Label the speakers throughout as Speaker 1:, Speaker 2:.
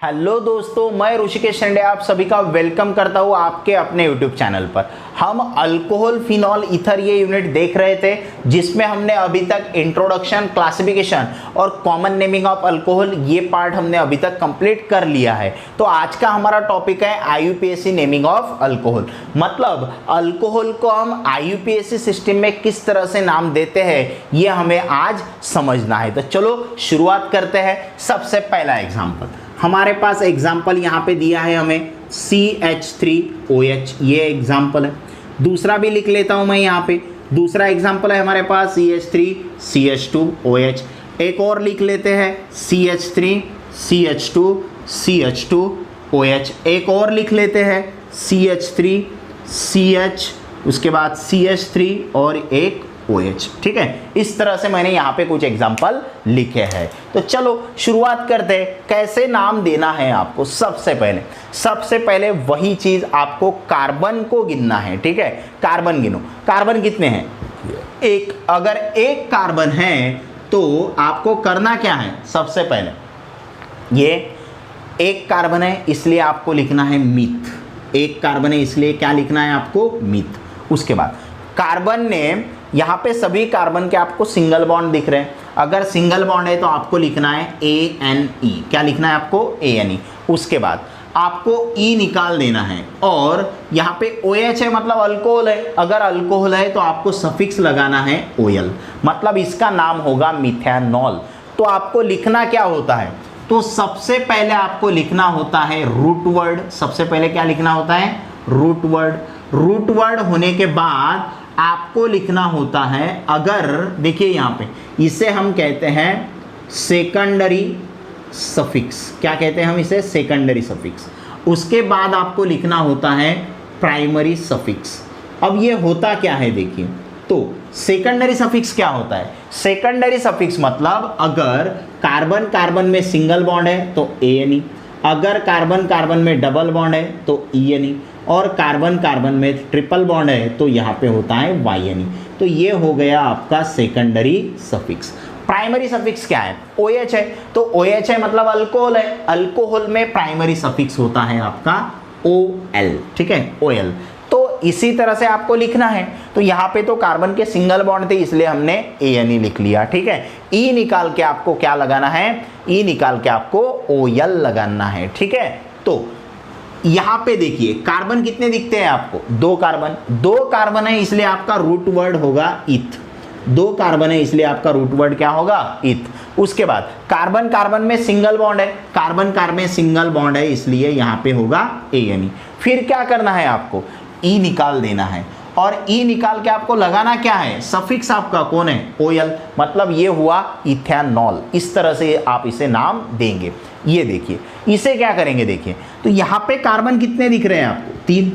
Speaker 1: Hello दोस्तों, मैं ऋषिकेश शिंदे आप सभी का वेलकम करता हूँ आपके अपने यूट्यूब चैनल पर। हम अल्कोहल फिनॉल ईथर ये यूनिट देख रहे थे जिसमें हमने अभी तक इंट्रोडक्शन, क्लासिफिकेशन और कॉमन नेमिंग ऑफ अल्कोहल ये पार्ट हमने अभी तक कंप्लीट कर लिया है। तो आज का हमारा टॉपिक है IUPAC नेमिंग ऑफ अल्कोहल। मतलब अल्कोहल को हम IUPAC सिस्टम में किस तरह से नाम देते हैं ये हमें आज समझना है। तो चलो शुरुआत करते हैं। सबसे पहला एग्जाम्पल हमारे पास एग्जाम्पल यहाँ पे दिया है हमें CH3OH, ये एग्जाम्पल है। दूसरा भी लिख लेता हूँ मैं यहाँ पे। दूसरा एग्जाम्पल है हमारे पास CH3CH2OH। एक और लिख लेते हैं CH3CH2CH2OH। एक और लिख लेते हैं CH3CH, उसके बाद CH3 और एक OH। ठीक है, इस तरह से मैंने यहाँ पे कुछ एग्जाम्पल लिखे हैं। तो चलो शुरुआत करते हैं कैसे नाम देना है आपको। सबसे पहले वही चीज आपको कार्बन को गिनना है। ठीक है, कार्बन गिनो। कार्बन कितने हैं? एक। अगर एक कार्बन है तो आपको करना क्या है? सबसे पहले ये एक कार्बन है इसलिए आपको लिखना है मिथ। एक कार्बन है इसलिए क्या लिखना है आपको? मिथ। उसके बाद कार्बन ने यहाँ पे सभी कार्बन के आपको सिंगल बॉन्ड दिख रहे हैं। अगर सिंगल बॉन्ड है तो आपको लिखना है ANE। क्या लिखना है आपको? ANE। उसके बाद आपको E निकाल देना है और यहाँ पे OH है मतलब अल्कोहल है। अगर अल्कोहल है तो आपको सफिक्स लगाना है OL, मतलब इसका नाम होगा मिथेनॉल। तो आपको लिखना क्या होता है? तो सबसे पहले आपको लिखना होता है रूट वर्ड। सबसे पहले क्या लिखना होता है? Root word. रूट वर्ड होने के बाद आपको लिखना होता है, अगर देखिए यहाँ पे इसे हम कहते हैं सेकेंडरी सफिक्स। क्या कहते हैं हम इसे? Secondary suffix. उसके बाद आपको लिखना होता है प्राइमरी सफिक्स। अब ये होता क्या है देखिए, तो सेकेंडरी सफिक्स क्या होता है? सेकेंडरी सफिक्स मतलब अगर कार्बन कार्बन में सिंगल बॉन्ड है तो ANE, अगर कार्बन कार्बन में डबल बॉन्ड है तो ENE, और कार्बन कार्बन में ट्रिपल बॉन्ड है तो यहाँ पे होता है YNE। तो ये हो गया आपका सेकेंडरी सफिक्स। प्राइमरी सफिक्स क्या है? OH है, तो OH है मतलब अल्कोहल है। अल्कोहल में प्राइमरी सफिक्स होता है आपका OL। ठीक है, OL। तो इसी तरह से आपको लिखना है। तो यहाँ पे तो कार्बन के सिंगल बॉन्ड थे इसलिए हमने ANE लिख लिया। ठीक है, E निकाल के आपको क्या लगाना है? E निकाल के आपको OL लगाना है। ठीक है, तो यहां पे देखिए कार्बन कितने दिखते हैं आपको? दो कार्बन। दो कार्बन है इसलिए आपका रूट वर्ड होगा इथ। दो कार्बन है इसलिए आपका रूट वर्ड क्या होगा? इथ। उसके बाद कार्बन कार्बन में सिंगल बॉन्ड है, कार्बन कार्बन में सिंगल बॉन्ड है इसलिए यहां पे होगा ANE। फिर क्या करना है आपको? E निकाल देना है और E निकाल के आपको लगाना क्या है? सफिक्स आपका कौन है? OL, मतलब ये हुआ इथेनॉल। इस तरह से आप इसे नाम देंगे। ये देखिए इसे क्या करेंगे, देखिए तो यहाँ पे कार्बन कितने दिख रहे हैं आपको? 3।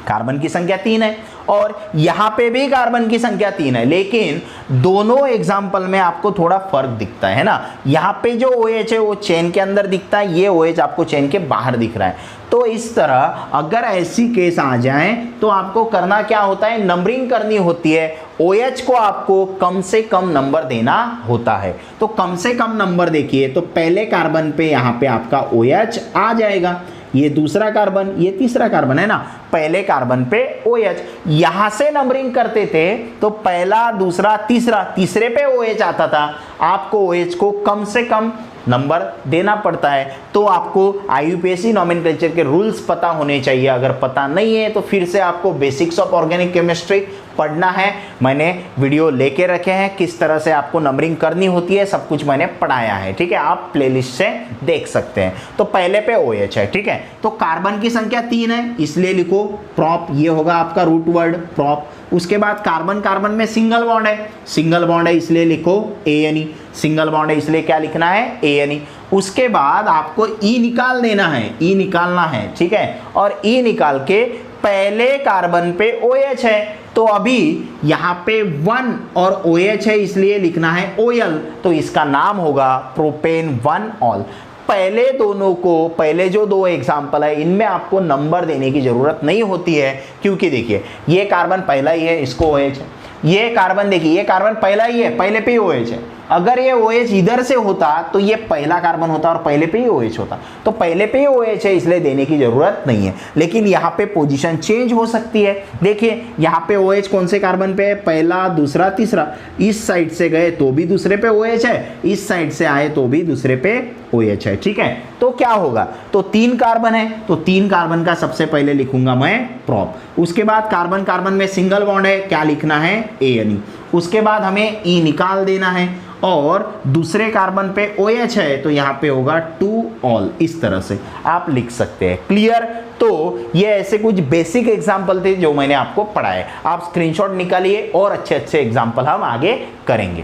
Speaker 1: कार्बन की संख्या 3 है और यहाँ पे भी कार्बन की संख्या 3 है, लेकिन दोनों एग्जाम्पल में आपको थोड़ा फर्क दिखता है ना। यहाँ पे जो OH है वो चेन के अंदर दिखता है, ये OH आपको चेन के बाहर दिख रहा है। तो इस तरह अगर ऐसी केस आ जाए तो आपको करना क्या होता है? नंबरिंग करनी होती है। OH को आपको कम से कम नंबर देना होता है। तो कम से कम नंबर देखिए, तो पहले कार्बन पे यहाँ पे आपका OH आ जाएगा, ये दूसरा कार्बन, ये तीसरा कार्बन है ना। पहले कार्बन पे OH, यहां से नंबरिंग करते थे तो पहला, दूसरा, तीसरा, तीसरे पे OH आता था। आपको OH को कम से कम नंबर देना पड़ता है। तो आपको IUPAC नोमेनक्लेचर के रूल्स पता होने चाहिए। अगर पता नहीं है तो फिर से आपको बेसिक्स ऑफ ऑर्गेनिक केमिस्ट्री पढ़ना है। मैंने वीडियो लेके रखे हैं किस तरह से आपको नंबरिंग करनी होती है, सब कुछ मैंने पढ़ाया है। ठीक है, आप प्लेलिस्ट से देख सकते हैं। तो पहले पे OH है। ठीक है, तो कार्बन की संख्या 3 है इसलिए लिखो प्रॉप, ये होगा आपका रूट वर्ड प्रॉप। उसके बाद कार्बन कार्बन में सिंगल बॉन्ड है, सिंगल बॉन्ड है इसलिए लिखो ANE। सिंगल बॉन्ड है इसलिए क्या लिखना है? ANE। उसके बाद आपको E निकाल देना है, E निकालना है। ठीक है, और E निकाल के पहले कार्बन पे OH है तो अभी यहाँ पे 1 और OH है इसलिए लिखना है OL। तो इसका नाम होगा प्रोपेन 1 ऑल। पहले दोनों को, पहले जो दो एग्जाम्पल है इनमें आपको नंबर देने की जरूरत नहीं होती है, क्योंकि देखिए ये कार्बन पहला ही है इसको OH है, ये कार्बन देखिए ये कार्बन पहला ही है, पहले पे OH है। अगर ये OH इधर से होता तो ये पहला कार्बन होता और पहले पे ही OH होता, तो पहले पे ही OH है इसलिए देने की जरूरत नहीं है। लेकिन यहाँ पे पोजीशन चेंज हो सकती है। देखिए यहाँ पे OH कौन से कार्बन पे है, पहला दूसरा तीसरा, इस साइड से गए तो भी दूसरे पे OH है, इस साइड से आए तो भी दूसरे पे OH है। ठीक है, तो क्या होगा, तो 3 कार्बन है तो 3 कार्बन का सबसे पहले लिखूंगा मैं प्रोप। उसके बाद कार्बन कार्बन में सिंगल बॉन्ड है, क्या लिखना है, ANE। उसके बाद हमें E निकाल देना है और दूसरे कार्बन पे OH है तो यहाँ पे होगा 2 ऑल, इस तरह से आप लिख सकते हैं। क्लियर। तो ये ऐसे कुछ बेसिक एग्जाम्पल थे जो मैंने आपको पढ़ाए, आप स्क्रीनशॉट निकालिए और अच्छे अच्छे एग्जाम्पल हम आगे करेंगे।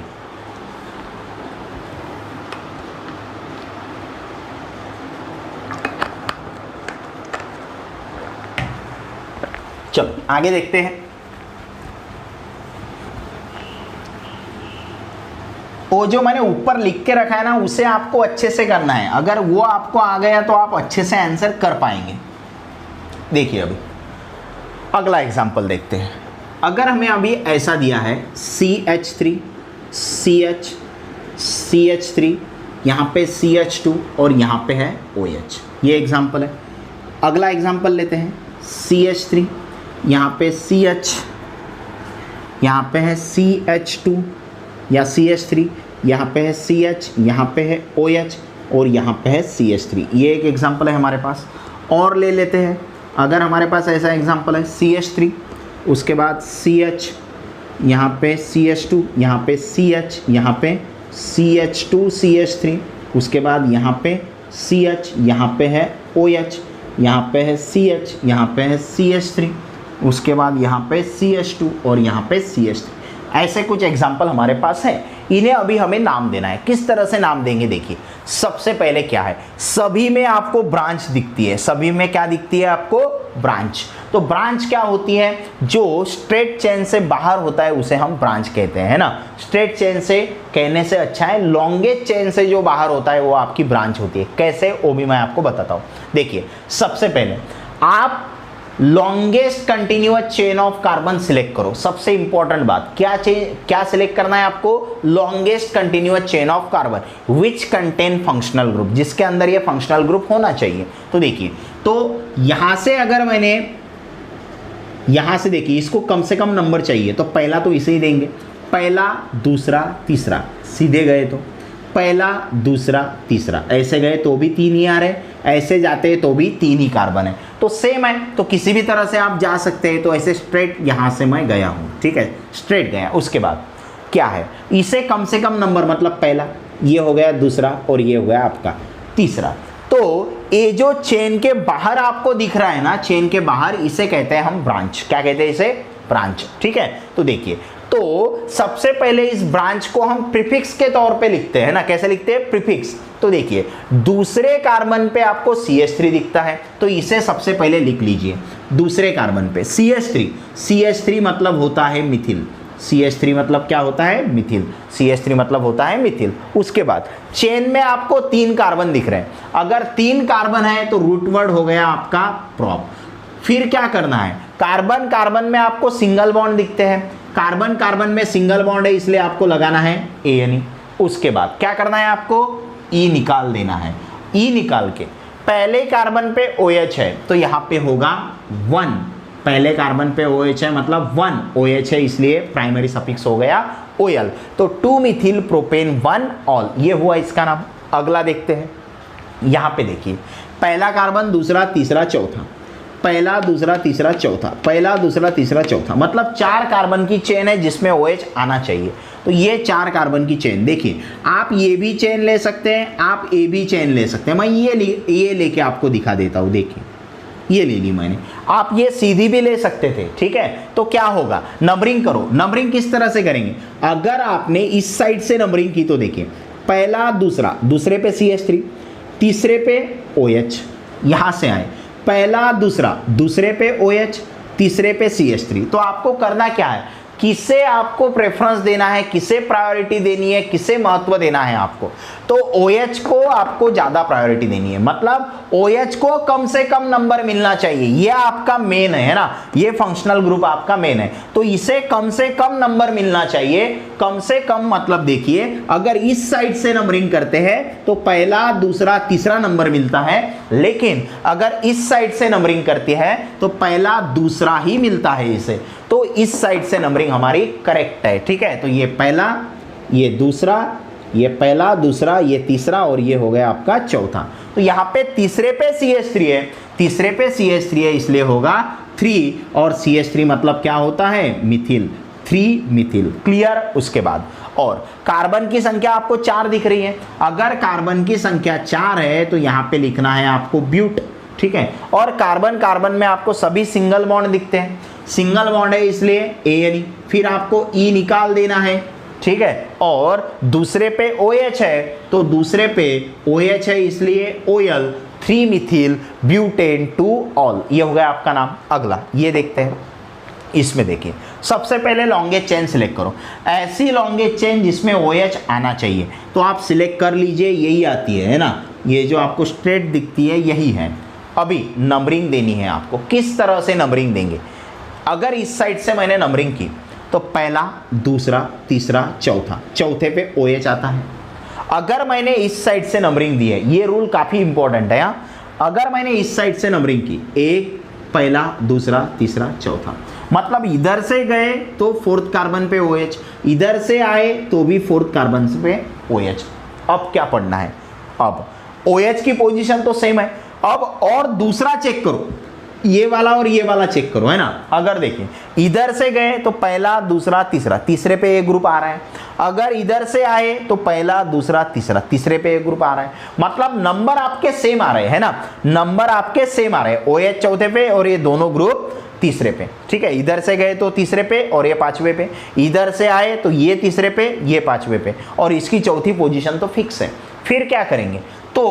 Speaker 1: चलो आगे देखते हैं। वो जो मैंने ऊपर लिख के रखा है ना उसे आपको अच्छे से करना है, अगर वो आपको आ गया तो आप अच्छे से आंसर कर पाएंगे। देखिए अभी अगला एग्जांपल देखते हैं। अगर हमें अभी ऐसा दिया है CH3 CH CH3, यहाँ पे CH2 और यहाँ पे है OH, ये एग्जांपल है। अगला एग्जांपल लेते हैं CH3, यहाँ पे CH, यहाँ पे है CH2 या CH3, यहाँ पे है CH, यहाँ पे है OH और यहाँ पे है CH3, ये एक एग्जांपल है हमारे पास। और ले लेते हैं, अगर हमारे पास ऐसा एग्जांपल है CH3, उसके बाद CH, यहाँ पे CH2, यहाँ पे CH, यहाँ पे CH2 CH3, उसके बाद यहाँ पे CH, यहाँ पे है OH, यहाँ पे है CH, यहाँ पे है CH3, उसके बाद यहाँ पे CH2 और यहाँ पे CH3। ऐसे कुछ एग्जाम्पल हमारे पास है, इन्हें अभी हमें नाम देना है। किस तरह से नाम देंगे, देखिए सबसे पहले क्या है, सभी में आपको ब्रांच दिखती है, सभी में क्या दिखती है आपको, ब्रांच। तो ब्रांच क्या होती है, जो स्ट्रेट चेन से बाहर होता है उसे हम ब्रांच कहते हैं, है ना। स्ट्रेट चेन से कहने से अच्छा है लॉन्गेस्ट चेन से जो बाहर होता है वो आपकी ब्रांच होती है। कैसे, वो भी मैं आपको बताता हूँ। देखिए सबसे पहले आप longest continuous chain of carbon select करो। सबसे इंपॉर्टेंट बात क्या सिलेक्ट करना है आपको, longest continuous chain of carbon which contain functional group, जिसके अंदर ये फंक्शनल ग्रुप होना चाहिए। तो देखिए, तो यहां से अगर मैंने यहां से देखिए इसको कम से कम नंबर चाहिए तो पहला तो इसे ही देंगे, पहला दूसरा तीसरा, सीधे गए तो पहला दूसरा तीसरा, ऐसे गए तो भी 3 ही आ रहे, ऐसे जाते तो भी 3 ही कार्बन है, तो सेम है। तो किसी भी तरह से आप जा सकते हैं। तो ऐसे स्ट्रेट यहां से मैं गया हूं, ठीक है, स्ट्रेट गया। उसके बाद क्या है, इसे कम से कम नंबर, मतलब पहला, ये हो गया दूसरा और ये हो गया आपका तीसरा। तो ये जो चेन के बाहर आपको दिख रहा है ना, चेन के बाहर, इसे कहते हैं हम ब्रांच। क्या कहते हैं इसे, ब्रांच। ठीक है, तो देखिए, तो सबसे पहले इस ब्रांच को हम प्रीफिक्स के तौर पे लिखते हैं ना। कैसे लिखते हैं, प्रीफिक्स। तो देखिए दूसरे कार्बन पे आपको CH3 दिखता है तो इसे सबसे पहले लिख लीजिए। दूसरे कार्बन पे CH3, CH3 मतलब होता है मिथिल, CH3 मतलब क्या होता है, मिथिल, CH3 मतलब होता है मिथिल। उसके बाद चेन में आपको 3 कार्बन दिख रहे हैं, अगर 3 कार्बन है तो रूट वर्ड हो गया आपका प्रोप। फिर क्या करना है, कार्बन कार्बन में आपको सिंगल बॉन्ड दिखते हैं, कार्बन कार्बन में सिंगल बॉन्ड है इसलिए आपको लगाना है ANE। उसके बाद क्या करना है, आपको E निकाल देना है। E निकाल के पहले कार्बन पे OH है तो यहाँ पे होगा 1, पहले कार्बन पे OH है मतलब 1, OH है इसलिए प्राइमरी सफिक्स हो गया OL। तो 2 मिथिल प्रोपेन 1 ऑल, ये हुआ इसका नाम। अगला देखते हैं, यहाँ पे देखिए पहला कार्बन दूसरा तीसरा चौथा, पहला दूसरा तीसरा चौथा, पहला दूसरा तीसरा चौथा, मतलब 4 कार्बन की चेन है जिसमें OH आना चाहिए। तो ये 4 कार्बन की चेन, देखिए आप ये भी चेन ले सकते हैं, आप ये भी चेन ले सकते हैं। मैं ये लेके आपको दिखा देता हूँ। देखिए ये ले ली मैंने, आप ये सीधी भी ले सकते थे, ठीक है। तो क्या होगा, नंबरिंग करो। नंबरिंग किस तरह से करेंगे, अगर आपने इस साइड से नंबरिंग की तो देखिए पहला दूसरा, दूसरे पे CH3, तीसरे पे OH, यहां से आए पहला दूसरा, दूसरे पे OH, तीसरे पे CH3। तो आपको करना क्या है, किसे आपको प्रेफरेंस देना है, किसे प्रायोरिटी देनी है, किसे महत्व देना है आपको। तो OH को आपको ज्यादा प्रायोरिटी देनी है, मतलब OH को कम से कम नंबर मिलना चाहिए, ये आपका मेन है ना, ये फंक्शनल ग्रुप आपका मेन है, तो इसे कम से कम नंबर मिलना चाहिए। कम से कम मतलब देखिए, अगर इस साइड से नंबरिंग करते हैं तो पहला, दूसरा, तीसरा नंबर मिलता है, लेकिन अगर इस साइड से नंबरिंग करती है तो पहला, दूसरा ही मिलता है इसे। तो इस साइड से नंबरिंग हमारी करेक्ट है, ठीक है। तो ये पहला, ये दूसरा, ये पहला, दूसरा, ये तीसरा और ये हो गया आपका चौथा। तो यहाँ पे तीसरे पे CH3 है, तीसरे पे CH3 है, इसलिए होगा 3, और CH3 मतलब क्या होता है, मिथिल, 3 मिथिल। क्लियर। उसके बाद और कार्बन की संख्या आपको 4 दिख रही है, अगर कार्बन की संख्या 4 है तो यहाँ पे लिखना है आपको ब्यूट, ठीक है। और कार्बन कार्बन में आपको सभी सिंगल बॉन्ड दिखते हैं, सिंगल बॉन्ड है इसलिए ANE, फिर आपको E निकाल देना है, ठीक है। और दूसरे पे OH है तो दूसरे पे OH है इसलिए OL, 3 मिथिल ब्यूटेन 2 ऑल, ये हो गया आपका नाम। अगला ये देखते हैं, इसमें देखिए सबसे पहले लॉन्गेस्ट चेन सिलेक्ट करो, ऐसी लॉन्गेस्ट चेन जिसमें OH आना चाहिए तो आप सिलेक्ट कर लीजिए, यही आती है ना, ये जो आपको स्ट्रेट दिखती है यही है। अभी नंबरिंग देनी है आपको, किस तरह से नंबरिंग देंगे। अगर इस साइड से मैंने नंबरिंग की तो पहला, दूसरा, तीसरा, चौथा, चौथे पे OH आता है। अगर मैंने इस साइड से नंबरिंग दी है, ये रूल काफी इंपॉर्टेंट है, अगर मैंने इस साइड से नंबरिंग की, एक, पहला, दूसरा, तीसरा, चौथा, मतलब इधर से गए तो 4th कार्बन पे OH, इधर से आए तो भी 4th कार्बन पे OH। अब क्या पढ़ना है, अब OH की पोजीशन तो सेम है, अब और दूसरा चेक करो, ये वाला और ये वाला चेक करो, है ना। अगर देखें इधर से गए तो पहला, दूसरा, तीसरा, तीसरे पे एक ग्रुप आ रहा है, अगर इधर से आए तो पहला, दूसरा, तीसरा, तीसरे पे एक ग्रुप आ रहा है, मतलब नंबर आपके सेम आ रहे हैं ना, नंबर आपके सेम आ रहे हैं, OH चौथे पे और ये दोनों ग्रुप तीसरे पे, ठीक है। इधर से गए तो तीसरे पे और ये पांचवे पे, इधर से आए तो ये तीसरे पे, ये पांचवे पे, और इसकी चौथी पोजीशन तो फिक्स है। फिर क्या करेंगे, तो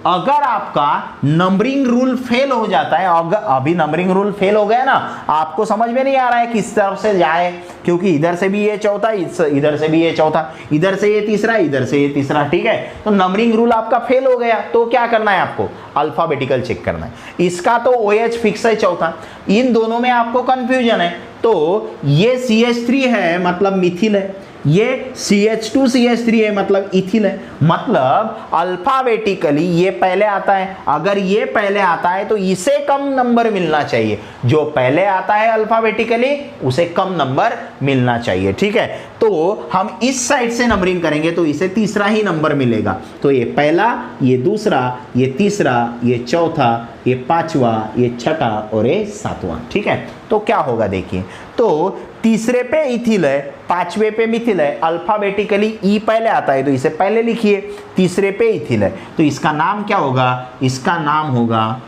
Speaker 1: अगर आपका नंबरिंग रूल फेल हो जाता है, अगर अभी नंबरिंग रूल फेल हो गया ना, आपको समझ में नहीं आ रहा है किस तरफ से जाए, क्योंकि इधर से भी ये चौथा, इधर से भी ये चौथा, इधर से ये तीसरा, इधर से ये तीसरा, ठीक है। तो नंबरिंग रूल आपका फेल हो गया, तो क्या करना है आपको, अल्फाबेटिकल चेक करना है। इसका तो OH फिक्स है चौथा, इन दोनों में आपको कंफ्यूजन है, तो ये CH3 है मतलब मिथिल है, ये CH2 CH3 है मतलब इथिल है, मतलब अल्फाबेटिकली ये पहले आता है, अगर ये पहले आता है तो इसे कम नंबर मिलना चाहिए, जो पहले आता है अल्फाबेटिकली उसे कम नंबर मिलना चाहिए, ठीक है। तो हम इस साइड से नंबरिंग करेंगे तो इसे तीसरा ही नंबर मिलेगा, तो ये पहला, ये दूसरा, ये तीसरा, ये चौथा, ये पांचवा, ये छठा और ये सातवां, ठीक है। तो क्या होगा देखिए, तो तीसरे पे इथिल है, पांचवे पे मिथिल है, अल्फाबेटिकली ई पहले आता है तो इसे पहले लिखिए, तीसरे पे इथिल है तो इसका नाम क्या होगा, इसका नाम होगा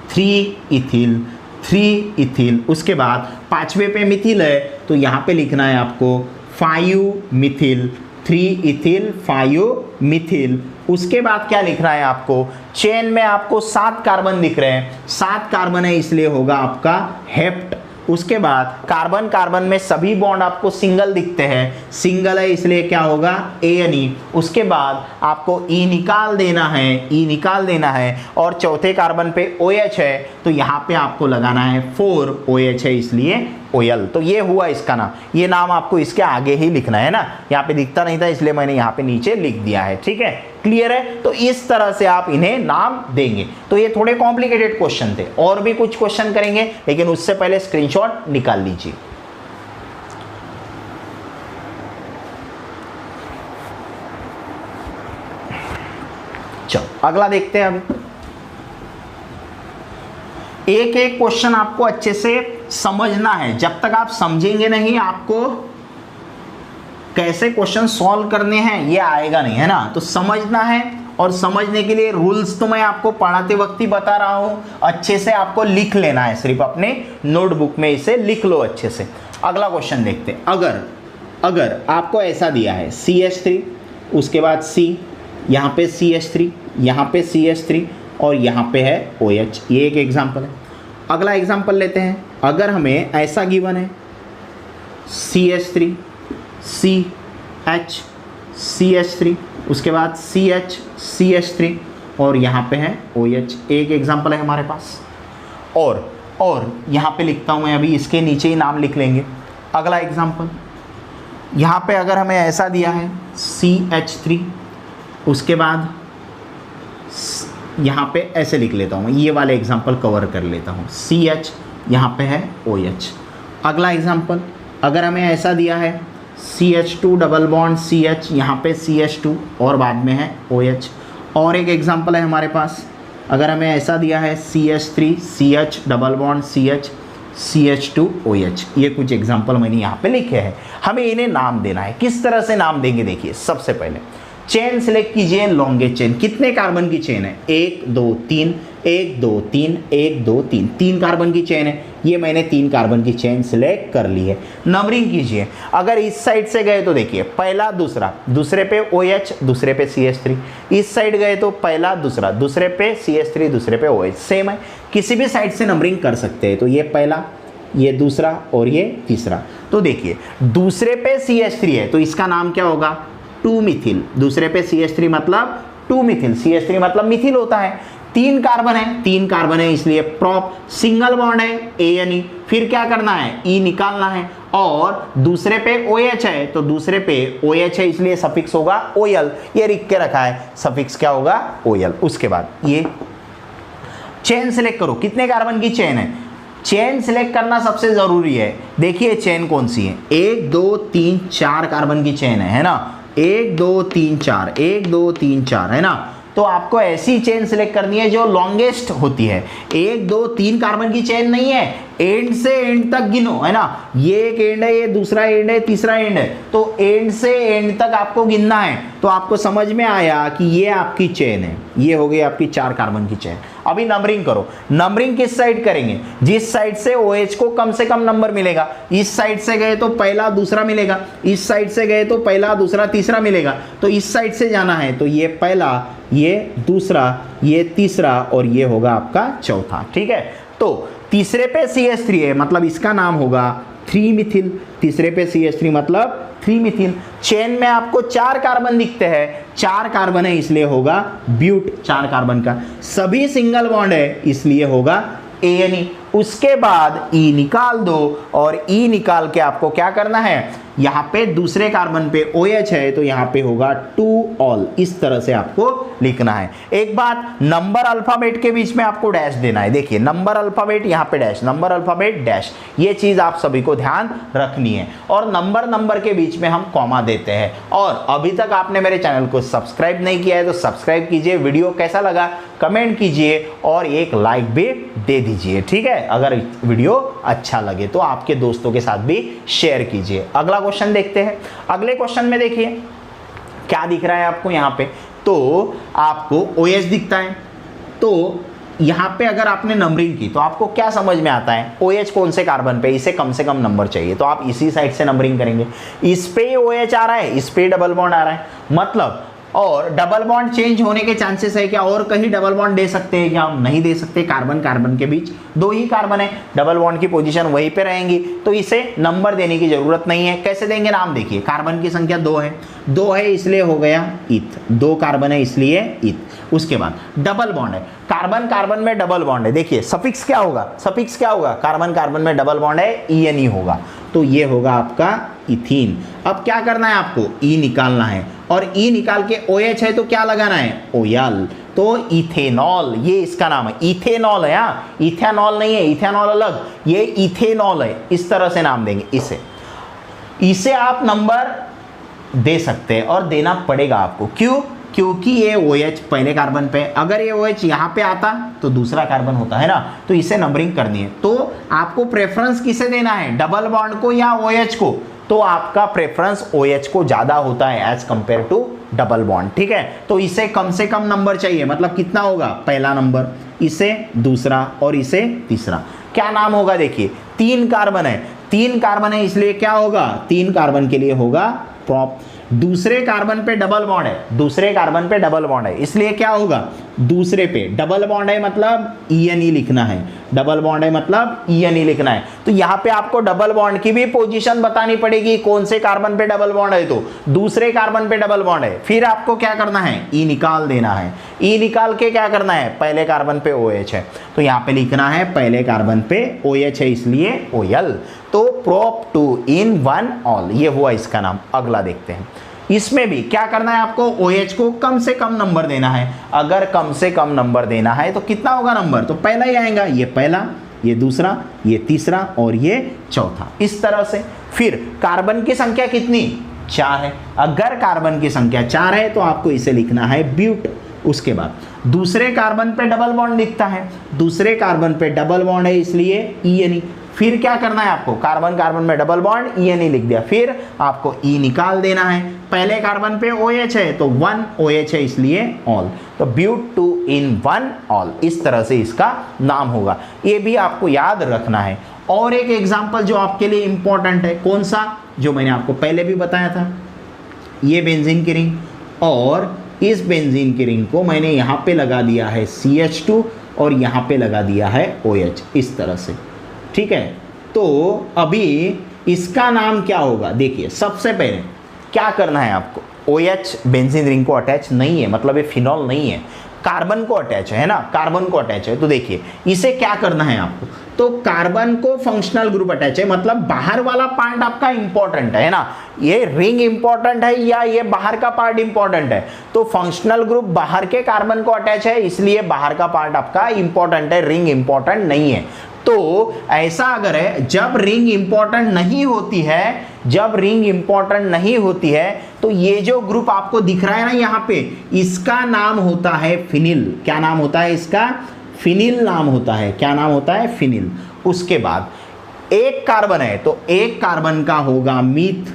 Speaker 1: 3 इथिल, 3 इथिल। उसके बाद पांचवे पे मिथिल है तो यहाँ पे लिखना है आपको 5 मिथिल, 3 इथिल 5 मिथिल। उसके बाद क्या लिखना है आपको, चेन में आपको 7 कार्बन दिख रहे हैं, 7 कार्बन है इसलिए होगा आपका हेप्ट। उसके बाद कार्बन कार्बन में सभी बॉन्ड आपको सिंगल दिखते हैं, सिंगल है इसलिए क्या होगा ANE। उसके बाद आपको E निकाल देना है, E निकाल देना है, और चौथे कार्बन पे OH है तो यहाँ पे आपको लगाना है 4, OH है इसलिए OL। तो ये हुआ इसका नाम, ये नाम आपको इसके आगे ही लिखना है ना, यहाँ पे दिखता नहीं था इसलिए मैंने यहाँ पे नीचे लिख दिया है, ठीक है। क्लियर है, तो इस तरह से आप इन्हें नाम देंगे। तो ये थोड़े कॉम्प्लिकेटेड क्वेश्चन थे, और भी कुछ क्वेश्चन करेंगे लेकिन उससे पहले स्क्रीनशॉट निकाल लीजिए। चलो अगला देखते हैं। अभी एक एक क्वेश्चन आपको अच्छे से समझना है, जब तक आप समझेंगे नहीं आपको कैसे क्वेश्चन सॉल्व करने हैं ये आएगा नहीं, है ना। तो समझना है, और समझने के लिए रूल्स तो मैं आपको पढ़ाते वक्त ही बता रहा हूं, अच्छे से आपको लिख लेना है, सिर्फ अपने नोटबुक में इसे लिख लो अच्छे से। अगला क्वेश्चन देखते हैं। अगर आपको ऐसा दिया है CH3, उसके बाद C, यहाँ पे CH3, यहाँ पे CH3 और यहाँ पे है OH, ये एक एग्जाम्पल है। अगला एग्जाम्पल लेते हैं। अगर हमें ऐसा गिवन है, CH3 CH CH3, उसके बाद CH CH3 और यहाँ पे है OH। एक एग्जाम्पल है हमारे पास। और यहाँ पे लिखता हूँ मैं, अभी इसके नीचे ही नाम लिख लेंगे। अगला एग्जाम्पल, यहाँ पे अगर हमें ऐसा दिया है CH3, उसके बाद यहाँ पे ऐसे लिख लेता हूँ, ये वाले एग्जाम्पल कवर कर लेता हूँ। CH यहाँ पे है OH। अगला एग्जाम्पल, अगर हमें ऐसा दिया है CH2 डबल बॉन्ड CH, यहाँ पे CH2 और बाद में है OH। और एक एग्जाम्पल है हमारे पास, अगर हमें ऐसा दिया है CH3 CH double bond CH CH2 OH। ये कुछ एग्जाम्पल मैंने यहाँ पे लिखे हैं। हमें इन्हें नाम देना है। किस तरह से नाम देंगे, देखिए सबसे पहले चेन सिलेक्ट कीजिए, लॉन्गेस्ट चेन। कितने कार्बन की चेन है? 1 2 3 1 2 3 1 2 3, 3 कार्बन की चेन है। ये मैंने 3 कार्बन की चेन सिलेक्ट कर ली है। नंबरिंग कीजिए, अगर इस साइड से गए तो देखिए पहला दूसरा, दूसरे पे OH, दूसरे पे CH3। इस साइड गए तो पहला दूसरा, दूसरे पे CH3, दूसरे पे OH। सेम है, किसी भी साइड से नंबरिंग कर सकते हैं। तो ये पहला, ये दूसरा और ये तीसरा। तो देखिए दूसरे पे CH3 है तो इसका नाम क्या होगा? 2 मिथिल। दूसरे पे CH3 मतलब 2 मिथिल, CH3 मतलब मिथिल होता है। 3 कार्बन है इसलिए प्रॉप। सिंगल बॉन्ड है ANE, फिर क्या करना है? E निकालना है। और दूसरे पे OH है तो दूसरे पे OH है इसलिए सफिक्स होगा OL। ये लिख के रखा है, सफिक्स क्या होगा? OL। उसके बाद ये चेन सिलेक्ट करो, कितने कार्बन की चेन है? चेन सिलेक्ट करना सबसे जरूरी है। देखिए चेन कौन सी है? 1 2 3 4 कार्बन की चेन है ना? 1 2 3 4, 1 2 3 4 है ना? तो आपको ऐसी चेन सिलेक्ट करनी है जो लॉन्गेस्ट होती है। 1 2 3 कार्बन की चेन नहीं है, एंड से एंड तक गिनो, है ना? ये एक एंड है, ये दूसरा एंड है, तीसरा एंड है। तो एंड से एंड तक आपको गिनना है। तो आपको समझ में आया कि ये आपकी चेन है। ये हो गई आपकी 4 कार्बन की चेन। अभी नंबरिंग करो। नंबरिंग किस साइड करेंगे? जिस साइड से OH को कम से कम नंबर मिलेगा। इस साइड से गए तो पहला दूसरा मिलेगा, इस साइड से गए तो पहला दूसरा तीसरा मिलेगा। तो इस साइड से जाना है तो ये पहला, ये दूसरा, ये तीसरा और ये होगा आपका चौथा। ठीक है, तो तीसरे पे CH3 है मतलब इसका नाम होगा 3 मिथिल। तीसरे पे CH3 मतलब 3 मिथिल। चेन में आपको 4 कार्बन दिखते हैं, 4 कार्बन है इसलिए होगा ब्यूट, 4 कार्बन का। सभी सिंगल बॉन्ड है इसलिए होगा ANE। उसके बाद E निकाल दो और E निकाल के आपको क्या करना है? यहाँ पे दूसरे कार्बन पे OH है तो यहाँ पे होगा 2 ऑल। इस तरह से आपको लिखना है। एक बात, नंबर अल्फाबेट के बीच में आपको डैश देना है। देखिए नंबर अल्फाबेट, यहाँ पे डैश, नंबर अल्फाबेट डैश, ये चीज आप सभी को ध्यान रखनी है। और नंबर के बीच में हम कॉमा देते हैं। और अभी तक आपने मेरे चैनल को सब्सक्राइब नहीं किया है तो सब्सक्राइब कीजिए। वीडियो कैसा लगा कमेंट कीजिए और एक लाइक भी दे दीजिए। ठीक है, अगर वीडियो अच्छा लगे तो आपके दोस्तों के साथ भी शेयर कीजिए। अगला क्वेश्चन देखते हैं। अगले क्वेश्चन में देखिए क्या दिख रहा है आपको यहाँ पे? तो आपको OH दिखता है। तो यहाँ पे अगर आपने नंबरिंग की तो आपको क्या समझ में आता है? OH कौन से कार्बन पे, इसे कम से कम नंबर चाहिए तो आप इसी साइड से नंबरिंग करेंगे। इस पे OH आ रहा है, इस पे डबल बॉन्ड आ रहा है मतलब, और डबल बॉन्ड चेंज होने के चांसेस है क्या? और कहीं डबल बॉन्ड दे सकते हैं क्या? हम नहीं दे सकते। कार्बन के बीच 2 ही कार्बन है, डबल बॉन्ड की पोजीशन वहीं पे रहेंगी तो इसे नंबर देने की जरूरत नहीं है। कैसे देंगे नाम? देखिए कार्बन की संख्या 2 है, 2 है इसलिए हो गया इथ, 2 कार्बन है इसलिए इथ। उसके बाद डबल बॉन्ड है, कार्बन में डबल बॉन्ड है। देखिए सफिक्स क्या होगा? सफिक्स क्या होगा? कार्बन में डबल बॉन्ड है, ENE होगा तो ये होगा आपका इथीन। अब क्या करना है आपको? E निकालना है और E निकाल के OH है तो क्या लगाना है? OL। तो इथेनॉल, ये इसका नाम है, इथेनॉल है। यहाँ इथेनॉल नहीं है, इथेनॉल अलग, ये इथेनॉल है। इस तरह से नाम देंगे इसे आप नंबर दे सकते हैं और देना पड़ेगा आपको। क्यों? क्योंकि ये OH पहले कार्बन पे, अगर ये OH यहाँ पे आता तो दूसरा कार्बन होता है ना, तो इसे नंबरिंग करनी है। तो आपको प्रेफरेंस किसे देना है? डबल बॉन्ड को या OH को? तो आपका प्रेफरेंस OH को ज्यादा होता है as compare to double bond. ठीक है, तो इसे कम से कम नंबर चाहिए, मतलब कितना होगा? पहला नंबर, इसे दूसरा और इसे तीसरा। क्या नाम होगा? देखिए 3 कार्बन है, 3 कार्बन है इसलिए क्या होगा? 3 कार्बन के लिए होगा प्रॉप। दूसरे कार्बन पे डबल बॉन्ड है, दूसरे कार्बन पे डबल बॉन्ड है इसलिए क्या होगा? दूसरे पे डबल बॉन्ड है मतलब ENE लिखना है, डबल बॉन्ड है मतलब ENE लिखना है। तो यहाँ पे आपको डबल बॉन्ड की भी पोजीशन बतानी पड़ेगी, कौन से कार्बन पे डबल बॉन्ड है, तो दूसरे कार्बन पे डबल बॉन्ड है। फिर आपको क्या करना है, E निकाल देना है। E निकाल के क्या करना है, पहले कार्बन पे OH है तो यहाँ पे लिखना है पहले कार्बन पे OH है इसलिए OL। तो प्रोप 2 in 1 ऑल, ये हुआ इसका नाम। अगला देखते हैं, इसमें भी क्या करना है आपको, OH को कम से कम नंबर देना है। अगर कम से कम नंबर देना है तो कितना होगा नंबर, तो पहला ही आएगा, ये पहला, ये दूसरा, ये तीसरा और ये चौथा, इस तरह से। फिर कार्बन की संख्या कितनी, 4 है। अगर कार्बन की संख्या 4 है तो आपको इसे लिखना है ब्यूट। उसके बाद दूसरे कार्बन पे डबल बॉन्ड दिखता है, दूसरे कार्बन पे डबल बॉन्ड है इसलिए ENE। फिर क्या करना है आपको, कार्बन कार्बन में डबल बॉन्ड ENE लिख दिया। फिर आपको E निकाल देना है, पहले कार्बन पे OH है तो 1 OH है इसलिए ऑल। तो ब्यूट 2 in 1 ऑल, इस तरह से इसका नाम होगा। ये भी आपको याद रखना है। और एक एग्जाम्पल जो आपके लिए इंपॉर्टेंट है, कौन सा, जो मैंने आपको पहले भी बताया था, ये बेंजीन की रिंग, और इस बेंजीन की रिंग को मैंने यहाँ पे लगा दिया है CH2 और यहाँ पे लगा दिया है OH, इस तरह से, ठीक है। तो अभी इसका नाम क्या होगा, देखिए सबसे पहले क्या करना है आपको, OH बेंजीन रिंग को अटैच नहीं है, मतलब ये फिनॉल नहीं है, कार्बन को अटैच है ना, कार्बन को अटैच है। तो देखिए इसे क्या करना है आपको, तो कार्बन को फंक्शनल ग्रुप अटैच है, मतलब बाहर वाला पार्ट आपका इंपॉर्टेंट है ना, ये रिंग इंपॉर्टेंट है या ये बाहर का पार्ट इंपॉर्टेंट है, तो फंक्शनल ग्रुप बाहर के कार्बन को अटैच है इसलिए बाहर का पार्ट आपका इंपॉर्टेंट है, रिंग इंपॉर्टेंट नहीं है। तो ऐसा अगर है, जब रिंग इंपॉर्टेंट नहीं होती है, जब रिंग इंपॉर्टेंट नहीं होती है तो ये जो ग्रुप आपको दिख रहा है ना यहाँ पे, इसका नाम होता है फिनिल। क्या नाम होता है इसका, फिनिल नाम होता है। क्या नाम होता है, फिनिल। उसके बाद एक कार्बन है तो एक कार्बन का होगा मीथ,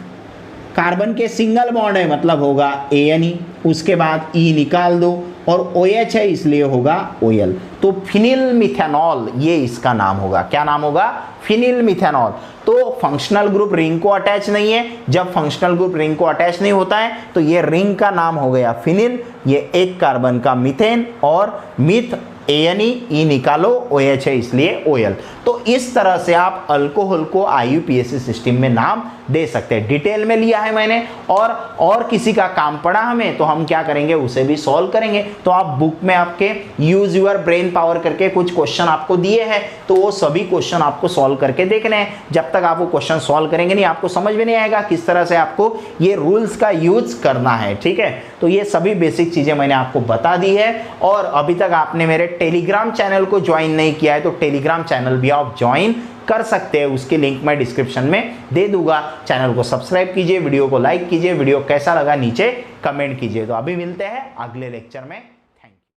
Speaker 1: कार्बन के सिंगल बॉन्ड है मतलब होगा ANE। उसके बाद E निकाल दो और OH है इसलिए होगा OL। तो फिनिल मिथेनॉल ये इसका नाम होगा। क्या नाम होगा, फिनिल मिथेनॉल। तो फंक्शनल ग्रुप रिंग को अटैच नहीं है, जब फंक्शनल ग्रुप रिंग को अटैच नहीं होता है तो ये रिंग का नाम हो गया फिनिल। ये एक कार्बन का मीथेन और मिथ ANE, E निकालो, OH है इसलिए OL। तो इस तरह से आप अल्कोहल को IUPAC सिस्टम में नाम दे सकते हैं। डिटेल में लिया है मैंने, और किसी का काम पड़ा हमें तो हम क्या करेंगे, उसे भी सॉल्व करेंगे। तो आप बुक में आपके यूज योर ब्रेन पावर करके कुछ क्वेश्चन आपको दिए हैं, तो वो सभी क्वेश्चन आपको सॉल्व करके देखने हैं। जब तक आप वो क्वेश्चन सॉल्व करेंगे नहीं, आपको समझ में नहीं आएगा किस तरह से आपको ये रूल्स का यूज करना है, ठीक है। तो ये सभी बेसिक चीजें मैंने आपको बता दी है। और अभी तक आपने मेरे टेलीग्राम चैनल को ज्वाइन नहीं किया है तो टेलीग्राम चैनल भी आप ज्वाइन कर सकते हैं, उसकी लिंक मैं डिस्क्रिप्शन में दे दूंगा। चैनल को सब्सक्राइब कीजिए, वीडियो को लाइक कीजिए, वीडियो कैसा लगा नीचे कमेंट कीजिए। तो अभी मिलते हैं अगले लेक्चर में।